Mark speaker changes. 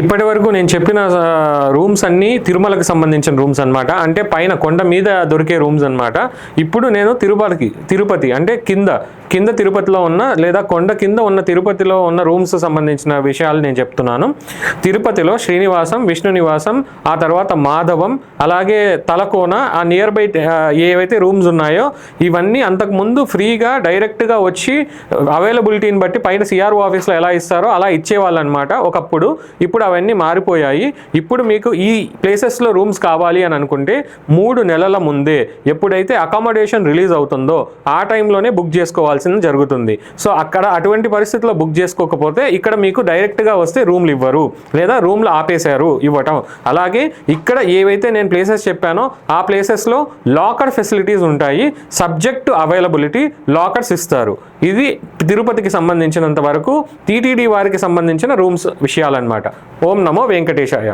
Speaker 1: ఇప్పటి వరకు నేను చెప్పిన రూమ్స్ అన్నీ తిరుమలకి సంబంధించిన రూమ్స్ అనమాట. అంటే పైన కొండ మీద దొరికే రూమ్స్ అనమాట. ఇప్పుడు నేను తిరుపతి అంటే కింద తిరుపతిలో ఉన్న లేదా కొండ కింద ఉన్న తిరుపతిలో ఉన్న రూమ్స్ సంబంధించిన విషయాలు నేను చెప్తున్నాను. తిరుపతిలో శ్రీనివాసం, విష్ణు నివాసం, ఆ తర్వాత మాధవం, అలాగే తలకోన, ఆ నియర్ బై ఏవైతే రూమ్స్ ఉన్నాయో ఇవన్నీ అంతకుముందు ఫ్రీగా డైరెక్ట్గా వచ్చి అవైలబిలిటీని బట్టి పైన సిఆర్ఓ ఆఫీస్లో ఎలా ఇస్తారో అలా ఇచ్చేవాళ్ళు అనమాట ఒకప్పుడు. ఇప్పుడు అవన్నీ మారిపోయాయి. ఇప్పుడు మీకు ఈ ప్లేసెస్లో రూమ్స్ కావాలి అని అనుకుంటే 3 నెలల ముందే ఎప్పుడైతే అకామిడేషన్ రిలీజ్ అవుతుందో ఆ టైంలోనే బుక్ చేసుకోవాల్సింది జరుగుతుంది. సో అక్కడ అటువంటి పరిస్థితుల్లో బుక్ చేసుకోకపోతే ఇక్కడ మీకు డైరెక్ట్గా వస్తే రూమ్లు ఇవ్వరు, లేదా రూమ్లు ఆపేశారు ఇవ్వటం. అలాగే ఇక్కడ ఏవైతే నేను ప్లేసెస్ చెప్పానో ఆ ప్లేసెస్లో లాకర్ ఫెసిలిటీస్ ఉంటాయి. సబ్జెక్ట్ టు అవైలబిలిటీ లాకర్స్ ఇస్తారు. ఇది తిరుపతికి సంబంధించినంత వరకు టీటీడీ వారికి సంబంధించిన రూమ్స్ విషయాలన్నమాట. ఓం నమో వెంకటేశాయ.